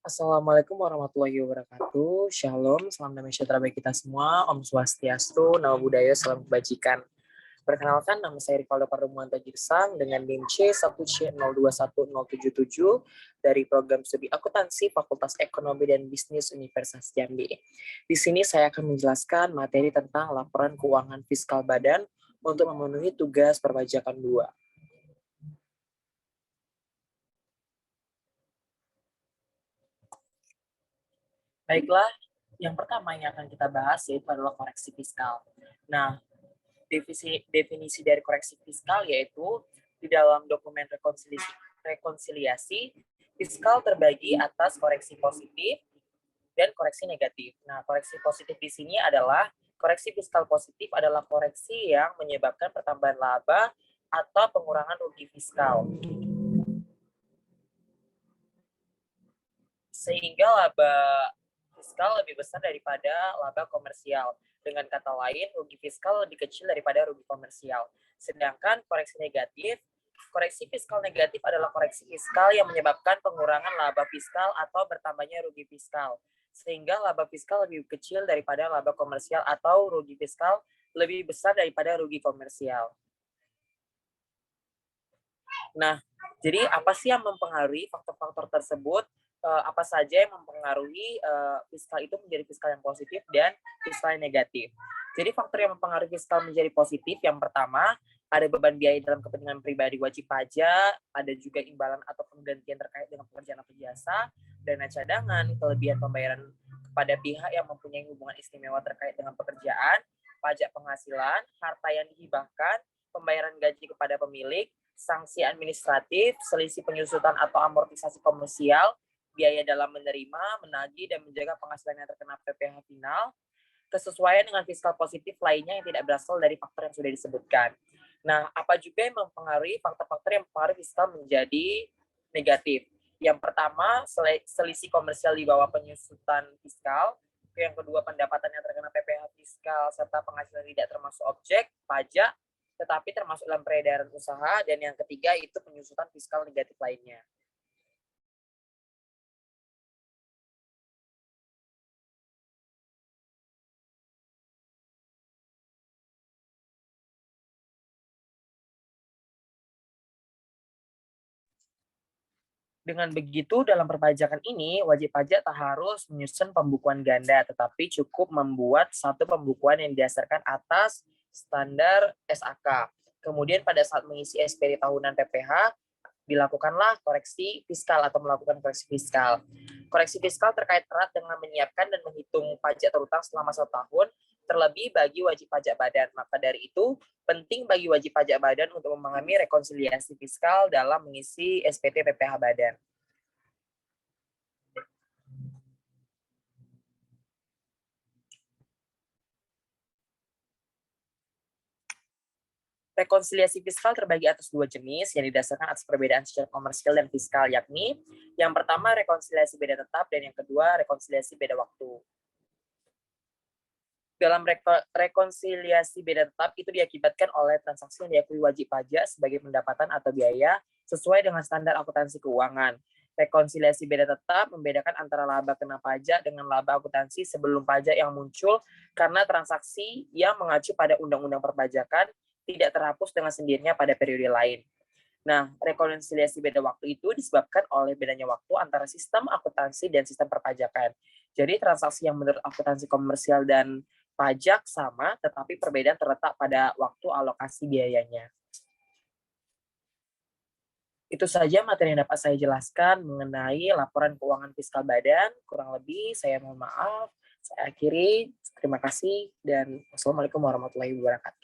Assalamualaikum warahmatullahi wabarakatuh. Shalom, salam damai sejahtera bagi kita semua. Om Swastiastu, Namo Buddhaya, salam kebajikan. Perkenalkan, nama saya Rivaldo Parumuanto Girsang dengan NIM C1C021077 dari program studi akuntansi Fakultas Ekonomi dan Bisnis Universitas Jambi. Di sini saya akan menjelaskan materi tentang laporan keuangan fiskal badan untuk memenuhi tugas perpajakan 2. Baiklah, yang pertama yang akan kita bahas yaitu adalah koreksi fiskal. Nah, definisi dari koreksi fiskal yaitu di dalam dokumen rekonsiliasi fiskal terbagi atas koreksi positif dan koreksi negatif. Nah, koreksi positif di sini adalah koreksi fiskal positif adalah koreksi yang menyebabkan pertambahan laba atau pengurangan rugi fiskal. Sehingga laba fiskal lebih besar daripada laba komersial. Dengan kata lain, rugi fiskal lebih kecil daripada rugi komersial. Sedangkan koreksi fiskal negatif adalah koreksi fiskal yang menyebabkan pengurangan laba fiskal atau bertambahnya rugi fiskal. Sehingga laba fiskal lebih kecil daripada laba komersial atau rugi fiskal lebih besar daripada rugi komersial. Nah, jadi apa sih yang mempengaruhi faktor-faktor tersebut? Apa saja yang mempengaruhi fiskal itu menjadi fiskal yang positif dan fiskal yang negatif. Jadi faktor yang mempengaruhi fiskal menjadi positif yang pertama, ada beban biaya dalam kepentingan pribadi wajib pajak, ada juga imbalan atau penggantian terkait dengan pekerjaan atau jasa, dana cadangan, kelebihan pembayaran kepada pihak yang mempunyai hubungan istimewa terkait dengan pekerjaan, pajak penghasilan, harta yang dihibahkan, pembayaran gaji kepada pemilik, sanksi administratif, selisih penyusutan atau amortisasi komersial, biaya dalam menerima, menagih, dan menjaga penghasilan yang terkena PPh final, kesesuaian dengan fiskal positif lainnya yang tidak berasal dari faktor yang sudah disebutkan. Nah, apa juga yang mempengaruhi faktor-faktor yang mempengaruhi fiskal menjadi negatif? Yang pertama, selisih komersial di bawah penyusutan fiskal. Yang kedua, pendapatan yang terkena PPh fiskal serta penghasilan tidak termasuk objek pajak, tetapi termasuk dalam peredaran usaha. Dan yang ketiga, itu penyusutan fiskal negatif lainnya. Dengan begitu, dalam perpajakan ini, wajib pajak tak harus menyusun pembukuan ganda, tetapi cukup membuat satu pembukuan yang didasarkan atas standar SAK. Kemudian pada saat mengisi SPT tahunan PPh, dilakukanlah koreksi fiskal atau melakukan koreksi fiskal. Koreksi fiskal terkait erat dengan menyiapkan dan menghitung pajak terutang selama 1 tahun, terlebih bagi wajib pajak badan. Maka dari itu, penting bagi wajib pajak badan untuk memahami rekonsiliasi fiskal dalam mengisi SPT PPh badan. Rekonsiliasi fiskal terbagi atas 2 jenis yang didasarkan atas perbedaan secara komersial dan fiskal, yakni yang pertama rekonsiliasi beda tetap dan yang kedua rekonsiliasi beda waktu. Dalam rekonsiliasi beda tetap itu diakibatkan oleh transaksi yang diakui wajib pajak sebagai pendapatan atau biaya sesuai dengan standar akuntansi keuangan. Rekonsiliasi beda tetap membedakan antara laba kena pajak dengan laba akuntansi sebelum pajak yang muncul karena transaksi yang mengacu pada undang-undang perpajakan tidak terhapus dengan sendirinya pada periode lain. Nah, rekonsiliasi beda waktu itu disebabkan oleh bedanya waktu antara sistem akuntansi dan sistem perpajakan. Jadi transaksi yang menurut akuntansi komersial dan pajak sama, tetapi perbedaan terletak pada waktu alokasi biayanya. Itu saja materi yang dapat saya jelaskan mengenai laporan keuangan fiskal badan. Kurang lebih saya mohon maaf. Saya akhiri. Terima kasih dan wassalamualaikum warahmatullahi wabarakatuh.